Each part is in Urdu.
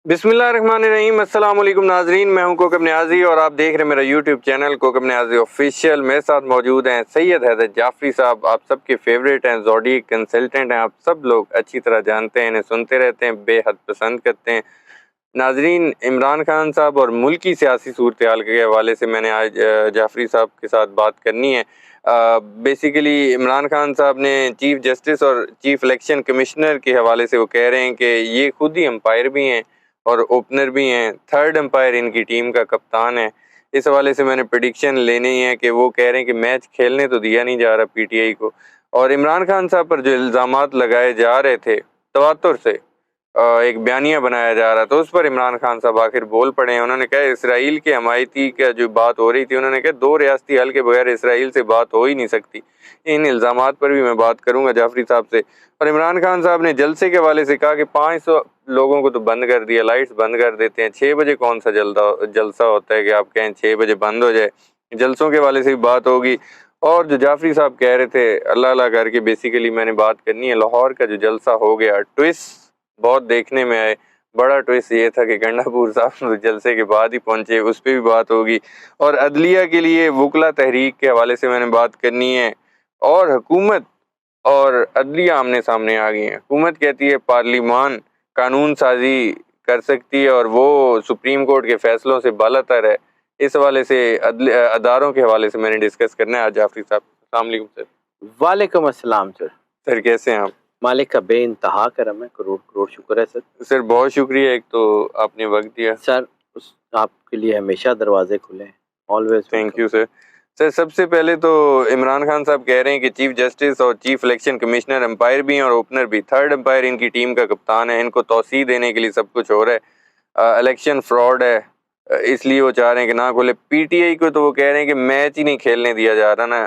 بسم اللہ الرحمن الرحیم۔ السلام علیکم ناظرین، میں ہوں کوکب نیازی اور آپ دیکھ رہے ہیں میرا یوٹیوب چینل کوکب نیازی آفیشیل۔ میرے ساتھ موجود ہیں سید حیدر جعفری صاحب، آپ سب کے فیوریٹ ہیں، زوڈیک کنسلٹنٹ ہیں، آپ سب لوگ اچھی طرح جانتے ہیں، انہیں سنتے رہتے ہیں، بے حد پسند کرتے ہیں۔ ناظرین، عمران خان صاحب اور ملکی سیاسی صورتحال کے حوالے سے میں نے آج جعفری صاحب کے ساتھ بات کرنی ہے۔ بیسیکلی عمران خان صاحب نے چیف جسٹس اور چیف الیکشن کمشنر کے حوالے سے وہ کہہ رہے ہیں کہ یہ خود ہی امپائر بھی ہیں اور اوپنر بھی ہیں، تھرڈ امپائر ان کی ٹیم کا کپتان ہے۔ اس حوالے سے میں نے پریڈکشن لینی ہے کہ وہ کہہ رہے ہیں کہ میچ کھیلنے تو دیا نہیں جا رہا پی ٹی آئی کو، اور عمران خان صاحب پر جو الزامات لگائے جا رہے تھے تواتر سے ایک بیانیہ بنایا جا رہا تھا، اس پر عمران خان صاحب آخر بول پڑے ہیں۔ انہوں نے کہا اسرائیل کے حمایتی کا جو بات ہو رہی تھی، انہوں نے کہا 2 ریاستی حل کے بغیر اسرائیل سے بات ہو ہی نہیں سکتی۔ ان الزامات پر بھی میں بات کروں گا جعفری صاحب سے۔ اور عمران خان صاحب نے جلسے کے حوالے سے کہا کہ 500 لوگوں کو تو بند کر دیا، لائٹس بند کر دیتے ہیں، 6 بجے کون سا جلسہ ہوتا ہے کہ آپ کہیں 6 بجے بند ہو جائے۔ جلسوں کے حوالے سے بھی بات ہوگی، اور جو جعفری صاحب کہہ رہے تھے اللہ اللہ کر کے، بیسیکلی میں نے بات کرنی ہے لاہور کا جو جلسہ ہو گیا، ٹویسٹ بہت دیکھنے میں آئے۔ بڑا ٹویسٹ یہ تھا کہ گنڈا پور صاحب جلسے کے بعد ہی پہنچے، اس پہ بھی بات ہوگی۔ اور عدلیہ کے لیے وکلا تحریک کے حوالے سے میں نے بات کرنی ہے، اور حکومت اور عدلیہ آمنے سامنے آ گئی ہیں۔ حکومت کہتی ہے پارلیمان قانون سازی کر سکتی ہے اور وہ سپریم کورٹ کے فیصلوں سے بالاتر ہے۔ اس حوالے سے اداروں کے حوالے سے میں نے ڈسکس کرنا ہے آج جعفری صاحب۔ السلام علیکم سر۔ وعلیکم السلام سر۔ سر کیسے ہیں آپ؟ مالک کا بے انتہا کرم ہے، کروڑ کروڑ شکر ہے سر۔ سر بہت شکریہ، ایک تو آپ نے وقت دیا سر آپ کے لیے ہمیشہ دروازے کھلے ہیں، always. Thank you sir. Sir سب سے پہلے تو عمران خان صاحب کہہ رہے ہیں کہ چیف جسٹس اور چیف الیکشن کمشنر امپائر بھی ہیں اور اوپنر بھی، تھرڈ امپائر ان کی ٹیم کا کپتان ہے، ان کو توسیع دینے کے لیے سب کچھ ہو رہا ہے، الیکشن فراڈ ہے، اس لیے وہ چاہ رہے ہیں کہ نہ کھولے۔ پی ٹی آئی کو تو وہ کہہ رہے ہیں کہ میچ ہی نہیں کھیلنے دیا جا رہا نا۔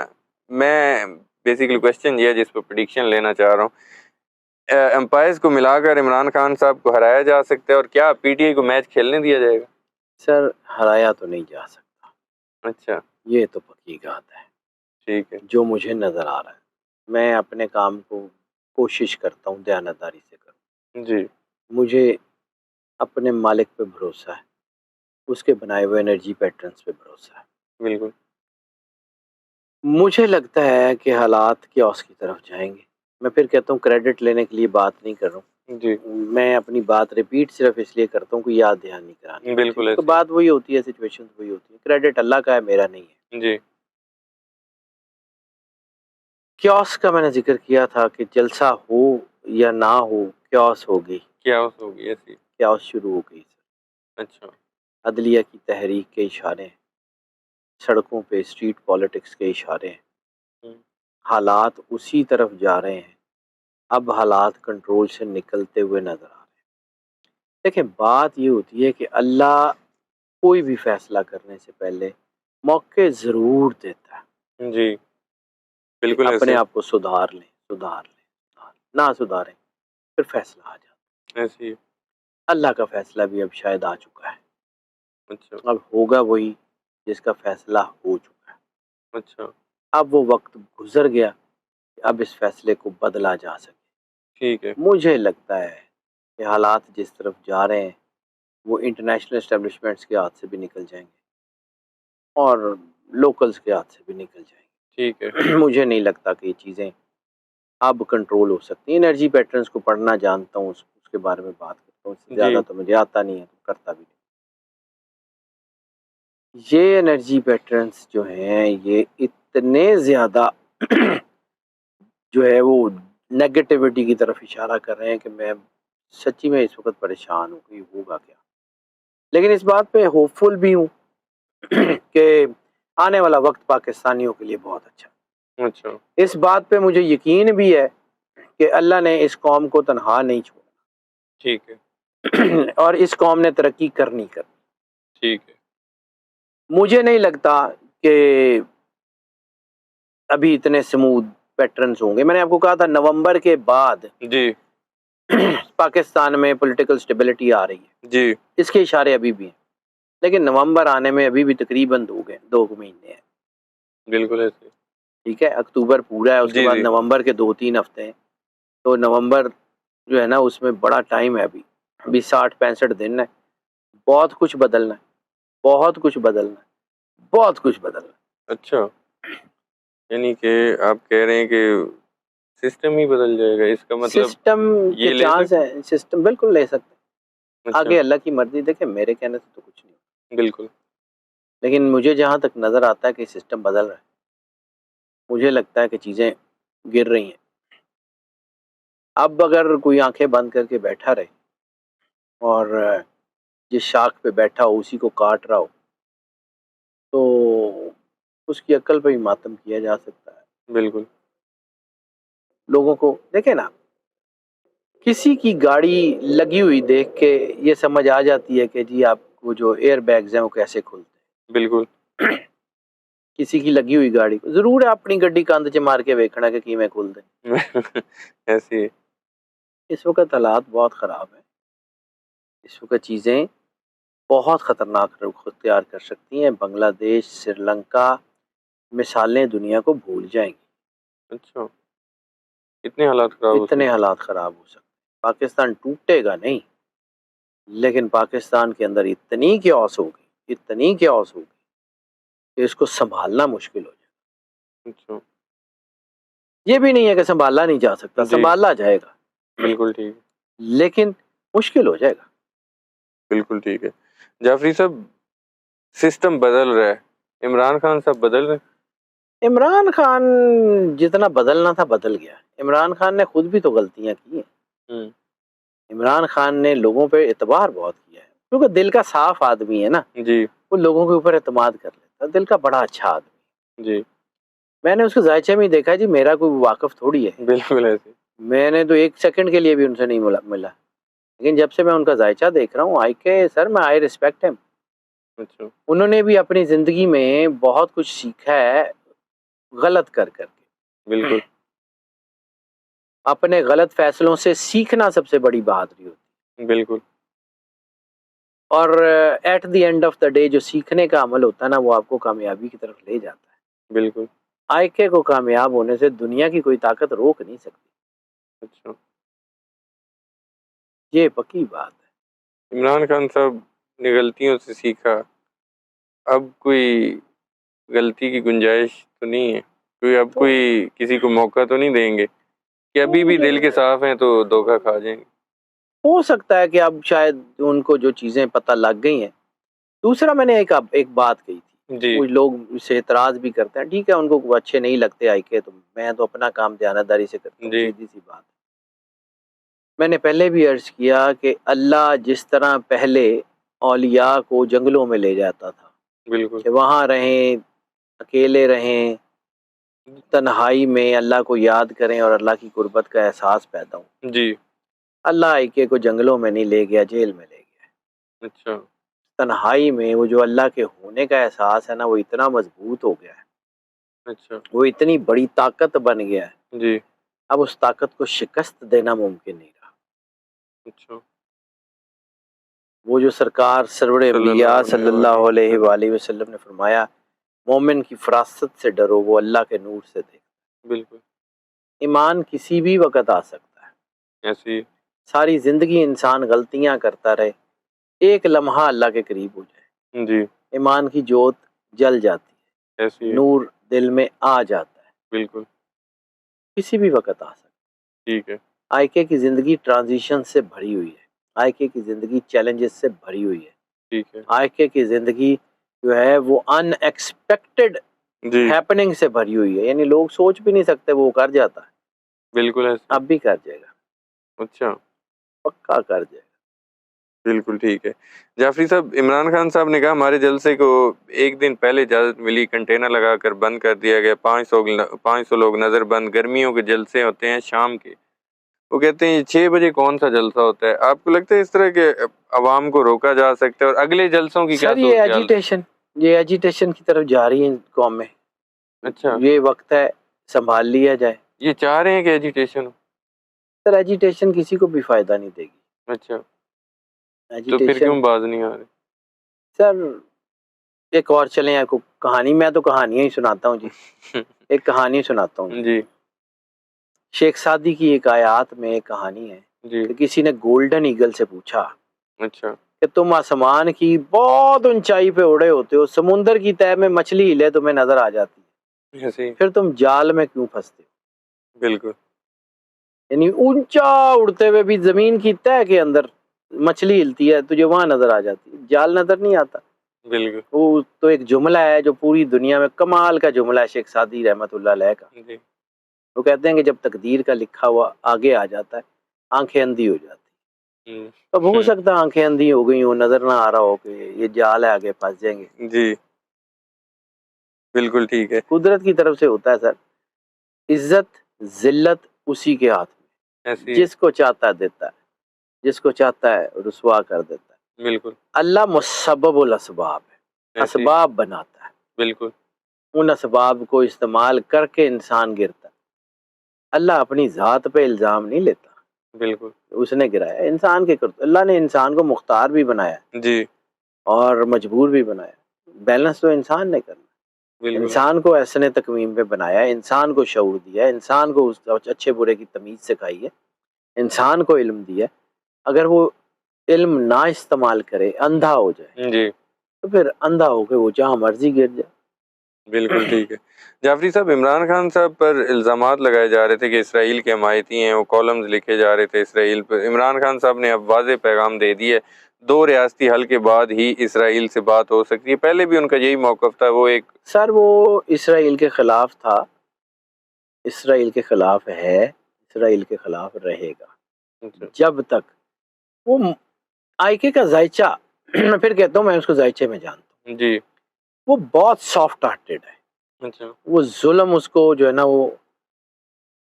میں بیسیکلی کوشچن یہ ہے جس پہ پریڈکشن لینا چاہ رہا ہوں، امپائرز کو ملا کر عمران خان صاحب کو ہرایا جا سکتا ہے، اور کیا پی ٹی آئی کو میچ کھیلنے دیا جائے گا؟ سر ہرایا تو نہیں جا سکتا، اچھا یہ تو پکی بات ہے۔ ٹھیک ہے۔ جو مجھے نظر آ رہا ہے، میں اپنے کام کو کوشش کرتا ہوں دیانتداری سے کروں۔ جی مجھے اپنے مالک پہ بھروسہ ہے، اس کے بنائے ہوئے انرجی پیٹرنز پہ بھروسہ ہے۔ بالکل۔ مجھے لگتا ہے کہ حالات کیوس کی طرف جائیں گے۔ میں پھر کہتا ہوں کریڈٹ لینے کے لیے بات نہیں کر رہا ہوں، جی میں اپنی بات ریپیٹ صرف اس لیے کرتا ہوں کہ یاد دہانی نہیں کرانی، بالکل تو ایسے بات وہی ہوتی ہے، سچویشن وہی ہوتی ہے۔ کریڈٹ اللہ کا ہے، میرا نہیں ہے۔ جی کیوس کا میں نے ذکر کیا تھا کہ جلسہ ہو یا نہ ہو، کیوس ہوگی، کیا ہوگی ایسی؟ کیوس شروع ہو گئی۔ اچھا عدلیہ کی تحریک کے اشارے ہیں، سڑکوں پہ اسٹریٹ پالیٹکس کے اشارے ہیں، حالات اسی طرف جا رہے ہیں۔ اب حالات کنٹرول سے نکلتے ہوئے نظر آ رہے ہیں۔ دیکھیں بات یہ ہوتی ہے کہ اللہ کوئی بھی فیصلہ کرنے سے پہلے موقع ضرور دیتا ہے جی کہ بالکل اپنے ایسے آپ کو سدھار لیں، نہ سدھاریں پھر فیصلہ آ جاتا ہے۔ ایسے ہی۔ اللہ کا فیصلہ بھی اب شاید آ چکا ہے، اچھا اب ہوگا وہی جس کا فیصلہ ہو چکا ہے۔ اچھا اب وہ وقت گزر گیا کہ اب اس فیصلے کو بدلا جا سکے۔ ٹھیک ہے۔ مجھے لگتا ہے کہ حالات جس طرف جا رہے ہیں وہ انٹرنیشنل اسٹیبلشمنٹس کے ہاتھ سے بھی نکل جائیں گے اور لوکلز کے ہاتھ سے بھی نکل جائیں ٹھیک ہے۔ گے۔ مجھے نہیں لگتا کہ یہ چیزیں اب کنٹرول ہو سکتی ہیں۔ انرجی پیٹرنز کو پڑھنا جانتا ہوں، اس کے بارے میں بات کرتا ہوں، اس سے زیادہ تو مجھے آتا نہیں ہے، کرتا بھی نہیں۔ یہ انرجی پیٹرنز جو ہیں یہ اتنے زیادہ جو ہے وہ نیگیٹیوٹی کی طرف اشارہ کر رہے ہیں کہ میں سچی میں اس وقت پریشان ہوں کہ یہ ہوگا کیا۔ لیکن اس بات پہ ہوپ فل بھی ہوں کہ آنے والا وقت پاکستانیوں کے لیے بہت اچھا۔ اچھا اس بات پہ مجھے یقین بھی ہے کہ اللہ نے اس قوم کو تنہا نہیں چھوڑا، ٹھیک ہے۔ اور اس قوم نے ترقی کرنی۔ ٹھیک ہے۔ مجھے نہیں لگتا کہ ابھی اتنے سموتھ پیٹرنز ہوں گے۔ میں نے آپ کو کہا تھا نومبر کے بعد جی پاکستان میں پولیٹیکل سٹیبلٹی آ رہی ہے، جی اس کے اشارے ابھی بھی ہیں، لیکن نومبر آنے میں ابھی بھی تقریباً 2 مہینے ہیں۔ بالکل ایسے۔ ٹھیک ہے، اکتوبر پورا ہے، اس کے جی بعد جی نومبر کے 2-3 ہفتے ہیں، تو نومبر جو ہے نا اس میں بڑا ٹائم ہے ابھی۔ ابھی 60-65 دن ہے، بہت کچھ بدلنا ہے، بہت کچھ بدلنا ہے، بہت کچھ بدلنا ہے۔ اچھا، یعنی کہ آپ کہہ رہے ہیں کہ سسٹم ہی بدل جائے گا، اس کا مطلب سسٹم کے یہ لے چانس سکتے ہیں، سسٹم بالکل لے سکتے ہیں، اچھا آگے اللہ کی مرضی، دیکھیں میرے کہنے سے تو کچھ نہیں، بالکل لیکن مجھے جہاں تک نظر آتا ہے کہ سسٹم بدل رہا ہے، مجھے لگتا ہے کہ چیزیں گر رہی ہیں۔ اب اگر کوئی آنکھیں بند کر کے بیٹھا رہے اور جس شاخ پہ بیٹھا ہو اسی کو کاٹ رہا ہو تو اس کی عقل پہ ہی ماتم کیا جا سکتا ہے۔ بالکل لوگوں کو دیکھیں نا، کسی کی گاڑی لگی ہوئی دیکھ کے یہ سمجھ آ جاتی ہے کہ جی آپ کو جو ایئر بیگز ہیں وہ کیسے کھلتے بالکل ہیں۔ کسی کی لگی ہوئی گاڑی ضرور ہے اپنی گڈی کاندھ چ مار کے ویکھنا کہ کیویں کھل دے۔ ایسی اس وقت حالات بہت خراب ہیں، اس وقت چیزیں بہت خطرناک رخ اختیار کر سکتی ہیں۔ بنگلہ دیش، سری لنکا مثالیں دنیا کو بھول جائیں گی، اچھا اتنے حالات خراب ہو اتنے سکتے حالات خراب ہو سکتے ہیں۔ پاکستان ٹوٹے گا نہیں، لیکن پاکستان کے اندر اتنی کیوس ہوگی، اتنی کیوس ہوگی کہ اس کو سنبھالنا مشکل ہو جائے اچھا گا۔ یہ بھی نہیں ہے کہ سنبھالا نہیں جا سکتا، جی سنبھالا جائے گا، بالکل ٹھیک ہے، لیکن مشکل ہو جائے گا۔ بالکل ٹھیک ہے۔ جعفری صاحب سسٹم بدل رہا ہے، عمران خان صاحب بدل رہے عمران خان جتنا بدلنا تھا بدل گیا۔ عمران خان نے خود بھی تو غلطیاں کی ہیں۔ ہیں عمران خان نے لوگوں پہ اعتبار بہت کیا ہے، کیونکہ دل کا صاف آدمی ہے نا، جی وہ لوگوں کے اوپر اعتماد کر لیتا ہے، دل کا بڑا اچھا آدمی۔ جی میں نے اس کے ذائچے میں ہی دیکھا جی، میرا کوئی واقف تھوڑی ہے، بالکل ایسے میں نے تو ایک سیکنڈ کے لیے بھی ان سے نہیں ملا، لیکن جب سے میں ان کا ذائچہ دیکھ رہا ہوں، آئی ریسپیکٹ ہم۔ اچھا انہوں نے بھی اپنی زندگی میں بہت کچھ سیکھا ہے غلط کر کے۔ بالکل اپنے غلط فیصلوں سے سیکھنا سب سے بڑی بہادری ہوتی ہے، بالکل اور at the end of the day جو سیکھنے کا عمل ہوتا ہے نا، وہ آپ کو کامیابی کی طرف لے جاتا ہے۔ بالکل آئی کے کو کامیاب ہونے سے دنیا کی کوئی طاقت روک نہیں سکتی، اچھا یہ پکی بات ہے۔ عمران خان صاحب نے غلطیوں سے سیکھا، اب کوئی غلطی کی گنجائش تو نہیں ہے، کوئی کسی کو موقع تو نہیں دیں گے کہ ابھی بھی دل کے صاف ہیں تو دھوکہ کھا جائیں گے؟ ہو سکتا ہے کہ اب شاید ان کو جو چیزیں پتہ لگ گئی ہیں۔ دوسرا میں نے ایک بات کہی تھی، جی کچھ لوگ اسے اعتراض بھی کرتے ہیں، ٹھیک ہے ان کو اچھے نہیں لگتے آئی کے، تو میں تو اپنا کام دیانتداری سے کرتا ہوں، جی سیدھی سی بات۔ میں نے پہلے بھی عرض کیا کہ اللہ جس طرح پہلے اولیاء کو جنگلوں میں لے جاتا تھا بالکل کہ وہاں رہیں، اکیلے رہیں، تنہائی میں اللہ کو یاد کریں اور اللہ کی قربت کا احساس پیدا ہو، جی اللہ آئی کے کو جنگلوں میں نہیں لے گیا، جیل میں لے گیا۔ اچھا تنہائی میں وہ جو اللہ کے ہونے کا احساس ہے نا، وہ اتنا مضبوط ہو گیا ہے، اچھا وہ اتنی بڑی طاقت بن گیا ہے، جی اب اس طاقت کو شکست دینا ممکن نہیں رہا۔ اچھا وہ جو سرکار سرور صلی انبیاء اللہ صلی علیہ اللہ علیہ وسلم وآلہ وسلم نے فرمایا، مومن کی فراست سے ڈرو، وہ اللہ کے نور سے دیکھ۔ بالکل ایمان کسی بھی وقت آ سکتا ہے، ایسی ساری زندگی انسان غلطیاں کرتا رہے، ایک لمحہ اللہ کے قریب ہو جائے، جی ایمان کی جوت جل جاتی ایسی ہے، ہے نور دل میں آ جاتا ہے، بالکل کسی بھی وقت آ سکتا ہے۔ ٹھیک ہے آئی کے کی زندگی ٹرانزیشن سے بھری ہوئی ہے، آئی کے کی زندگی چیلنجز سے بھری ہوئی ہے، ٹھیک ہے آئی کے کی زندگی جو ہے وہ ان ایکسپیکٹڈ جی ہیپننگ سے بھری ہوئی ہے، یعنی لوگ سوچ بھی نہیں سکتے وہ کر جاتا ہے، بالکل ایسی اب بھی کر جائے گا، اچھا پکا کر جائے گا۔ بالکل ٹھیک ہے۔ جعفری صاحب عمران خان صاحب نے کہا ہمارے جلسے کو ایک دن پہلے اجازت ملی، کنٹینر لگا کر بند کر دیا گیا، 500 لوگ نظر بند، گرمیوں کے جلسے ہوتے ہیں شام کے، وہ کہتے ہیں یہ 6 بجے کون سا جلسہ ہوتا ہے؟ آپ کو لگتا ہے اس طرح کے عوام کو روکا جا سکتا ہے؟ اور اگلے جلسوں کی کیا سر یہ صورتحال؟ ایجیٹیشن کی طرف جا رہی ہے قوم میں، اچھا یہ وقت ہے سنبھال لیا جائے۔ یہ چاہ رہے ہیں کہ ایجیٹیشن ہو؟ سر ایجیٹیشن کسی کو بھی فائدہ نہیں دے گی، اچھا تو پھر ایجیٹیشن کیوں باز نہیں آ رہے؟ سر ایک اور چلیں آپ کو کہانی، میں تو کہانیاں ہی سناتا ہوں جی، ایک کہانی سناتا ہوں جی۔ جی شیخ سعدی کی ایک آیات میں ایک کہانی ہے جی کہ کسی نے گولڈن ایگل سے پوچھا اچھا کہ تم آسمان کی بہت اونچائی پہ اڑے ہوتے ہو، سمندر کی تہہ میں مچھلی ہلے تمہیں نظر آ جاتی ہے، ایسے ہی پھر تم جال میں کیوں پھنستے ہو؟ بالکل یعنی اونچا اڑتے ہوئے بھی زمین کی تہہ کے اندر مچھلی ہلتی ہے، تجھے وہاں نظر آ جاتی ہے، جال نظر نہیں آتا۔ بالکل وہ تو ایک جملہ ہے جو پوری دنیا میں کمال کا جملہ ہے، شیخ سعدی رحمۃ اللہ علیہ کا۔ جی وہ کہتے ہیں کہ جب تقدیر کا لکھا ہوا آگے آ جاتا ہے، آنکھیں اندھی ہو جاتی، اب ہو سکتا ہے آنکھیں اندھی ہو گئی ہوں، نظر نہ آ رہا ہو کہ یہ جال ہے، آگے پھنس جائیں گے۔ جی بالکل ٹھیک ہے قدرت کی طرف سے ہوتا ہے سر، عزت ذلت اسی کے ہاتھ میں، ایسے ہی جس کو چاہتا ہے دیتا ہے، جس کو چاہتا ہے رسوا کر دیتا ہے۔ بالکل اللہ مسبب الاسباب ہے، ایسے ہی اسباب بناتا ہے، بالکل ان اسباب کو استعمال کر کے انسان گرتا ہے۔ اللہ اپنی ذات پہ الزام نہیں لیتا، بالکل اس نے گرایا انسان کے کرتے۔ اللہ نے انسان کو مختار بھی بنایا جی اور مجبور بھی بنایا، بیلنس تو انسان نے کرنا۔ بالکل انسان کو احسن تقویم پہ بنایا، انسان کو شعور دیا، انسان کو اس اچھے برے کی تمیز سکھائی ہے، انسان کو علم دیا۔ اگر وہ علم نہ استعمال کرے، اندھا ہو جائے، جی تو پھر اندھا ہو کے وہ جہاں مرضی گر جائے۔ بالکل ٹھیک ہے جعفری صاحب، عمران خان صاحب پر الزامات لگائے جا رہے تھے کہ اسرائیل کے حمایتی ہیں، وہ کالمز لکھے جا رہے تھے اسرائیل پر۔ عمران خان صاحب نے اب واضح پیغام دے دی ہے، 2 ریاستی حل کے بعد ہی اسرائیل سے بات ہو سکتی ہے۔ پہلے بھی ان کا یہی موقف تھا، وہ ایک سر وہ اسرائیل کے خلاف تھا، اسرائیل کے خلاف ہے، اسرائیل کے خلاف رہے گا جب تک وہ آئیکے کا ذائچہ میں پھر کہتا ہوں، میں اس کو ذائچے میں جانتا ہوں، جی وہ بہت سافٹ ہارٹیڈ ہے، اچھا وہ ظلم اس کو جو ہے نا وہ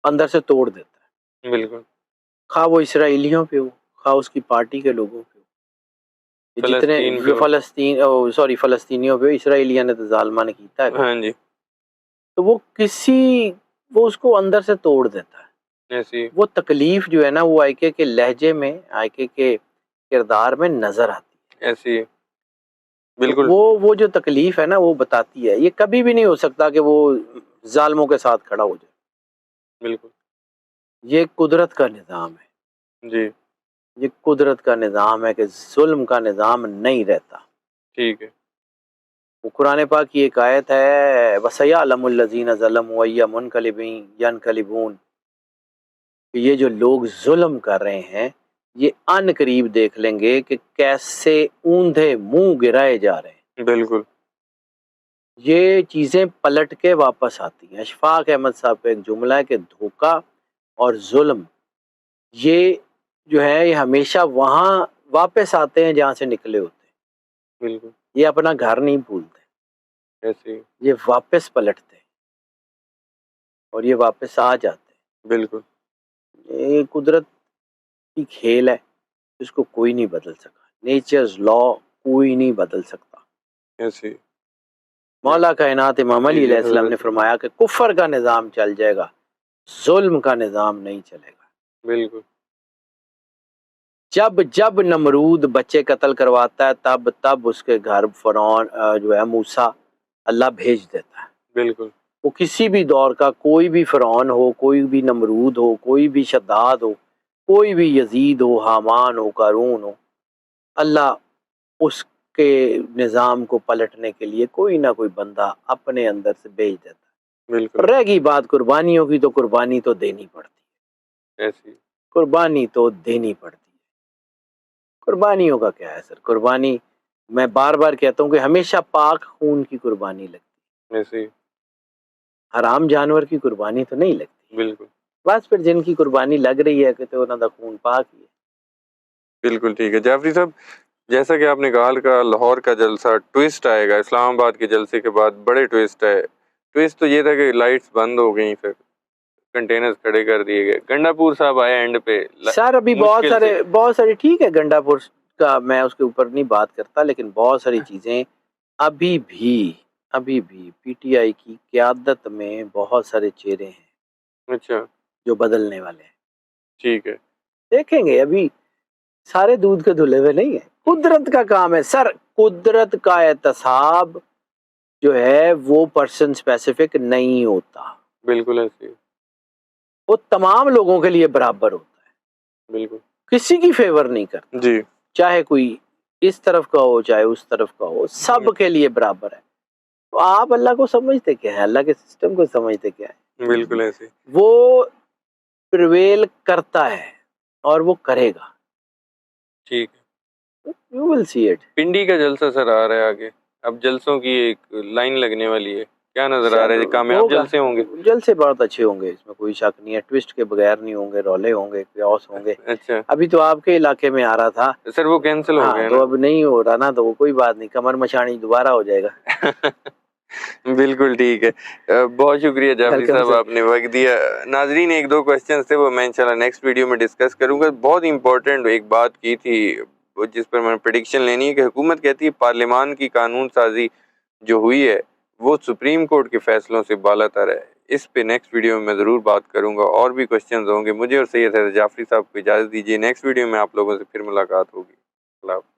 اندر سے توڑ دیتا ہے، بالکل خواہ وہ اسرائیلیوں پہ ہو، خواہ اس کی پارٹی کے لوگوں پہ ہو، یہ جتنے فلسطین پہ فلسطینیوں پہ، اسرائیلیہ نے تو ظالمہ نے کیتا ہے، ہاں جی تو وہ اس کو اندر سے توڑ دیتا ہے۔ ایسی وہ تکلیف جو ہے نا وہ آئیکے کے لہجے میں، آئیکے کے کردار میں نظر آتی ہے، ایسی تو بالکل وہ جو تکلیف ہے نا وہ بتاتی ہے۔ یہ کبھی بھی نہیں ہو سکتا کہ وہ ظالموں کے ساتھ کھڑا ہو جائے، بالکل یہ قدرت کا نظام ہے، جی یہ قدرت کا نظام ہے کہ ظلم کا نظام نہیں رہتا۔ ٹھیک ہے وہ قرآن پاک کی ایک آیت ہے، وَسَيَعْلَمُ الَّذِينَ ظَلَمُوا أَيَّ مُنْقَلِبٍ يَنْقَلِبُونَ، کہ یہ جو لوگ ظلم کر رہے ہیں یہ ان قریب دیکھ لیں گے کہ کیسے اوندھے منہ گرائے جا رہے ہیں، بالکل یہ چیزیں پلٹ کے واپس آتی ہیں۔ اشفاق احمد صاحب کا ایک جملہ ہے کہ دھوکہ اور ظلم یہ جو ہے یہ ہمیشہ وہاں واپس آتے ہیں جہاں سے نکلے ہوتے ہیں، بالکل یہ اپنا گھر نہیں بھولتے، ایسی یہ واپس پلٹتے ہیں اور یہ واپس آ جاتے بالکل ہیں۔ یہ قدرت کی کھیل ہے، اس کو کوئی نہیں بدل سکا، نیچرز لا کوئی نہیں بدل سکتا۔ ایسی مولا کائنات امام علی علیہ السلام نے فرمایا کہ کفر کا نظام چل جائے گا، ظلم کا نظام نہیں چلے گا۔ بالکل جب نمرود بچے قتل کرواتا ہے تب اس کے گھر فرعون جو ہے موسیٰ اللہ بھیج دیتا ہے۔ بالکل وہ کسی بھی دور کا کوئی بھی فرعون ہو، کوئی بھی نمرود ہو، کوئی بھی شداد ہو، کوئی بھی یزید ہو، حامان ہو، قارون ہو، اللہ اس کے نظام کو پلٹنے کے لیے کوئی نہ کوئی بندہ اپنے اندر سے بھیج دیتا ہے۔ بالکل رہ گئی بات قربانیوں کی، تو قربانی تو دینی پڑتی ہے، ایسی قربانی تو دینی پڑتی ہے۔ قربانیوں کا کیا ہے سر؟ قربانی میں بار بار کہتا ہوں کہ ہمیشہ پاک خون کی قربانی لگتی ہے، ایسی حرام جانور کی قربانی تو نہیں لگتی۔ بالکل بس پھر جن کی قربانی لگ رہی ہے کہ تو انہوں دا خون پاک ہی ہے۔ بالکل ٹھیک ہے جعفری صاحب، جیسا کہ آپ نے کہا لاہور کا جلسہ ٹوئسٹ آئے گا، اسلام آباد کے جلسے کے بعد بڑے ٹوئسٹ ہے۔ ٹوئسٹ تو یہ تھا کہ لائٹس بند ہو گئیں، پھر کنٹینرز کھڑے کر دیے گئے، گنڈا پور صاحب آئے اینڈ پہ سر ابھی بہت سارے ٹھیک ہے، گنڈا پور کا میں اس کے اوپر نہیں بات کرتا، لیکن بہت ساری چیزیں ابھی بھی پی ٹی آئی کی قیادت میں بہت سارے چہرے ہیں اچھا جو بدلنے والے ہیں، ٹھیک ہے دیکھیں گے۔ ابھی سارے دودھ کے دھلے ہوئے نہیں ہیں، قدرت کا کام ہے سر، قدرت کا احتساب جو ہے وہ پرسن اسپیسیفک نہیں ہوتا، بالکل ایسی وہ تمام لوگوں کے لیے برابر ہوتا ہے۔ بالکل کسی کی فیور نہیں کرتا، جی چاہے کوئی اس طرف کا ہو چاہے اس طرف کا ہو، سب کے لیے برابر ہے۔ تو آپ اللہ کو سمجھتے کیا ہے، اللہ کے سسٹم کو سمجھتے کیا ہے؟ بالکل ایسے وہ پریویل کرتا ہے اور وہ کرے گا، ٹھیک ہے۔ You will see it. Pindi کا جلسہ سر آ رہا ہے آگے، اب جلسوں کی ایک لائن لگنے والی ہے، کیا نظر آ رہا ہے؟ کامیاب جلسے ہوں گے؟ جلسے بہت اچھے ہوں گے، اس میں کوئی شک نہیں ہے، ٹوسٹ کے بغیر نہیں ہوں گے، رولے ہوں گے، کیوس ہوں گے۔ اچھا ابھی تو آپ کے علاقے میں آ رہا تھا، سر وہ کینسل ہو ہاں گئے تو نا؟ اب نہیں ہو رہا نا، تو وہ کوئی بات نہیں، کمر مچھانی دوبارہ ہو جائے گا۔ بالکل ٹھیک ہے، بہت شکریہ جعفری ویلکم صاحب، سر۔ آپ نے وقت دیا۔ ناظرین ایک دو کوسچنز تھے، وہ میں انشاءاللہ نیکسٹ ویڈیو میں ڈسکس کروں گا۔ بہت امپورٹنٹ ایک بات کی تھی جس پر میں نے پریڈکشن لینی ہے کہ حکومت کہتی ہے پارلیمان کی قانون سازی جو ہوئی ہے وہ سپریم کورٹ کے فیصلوں سے بالاتر ہے۔ اس پہ نیکسٹ ویڈیو میں میں ضرور بات کروں گا، اور بھی کوسچنز ہوں گے۔ مجھے اور سید حیدر جعفری صاحب کو اجازت دیجیے، نیکسٹ ویڈیو میں آپ لوگوں سے پھر ملاقات ہوگی۔ اللہ حافظ۔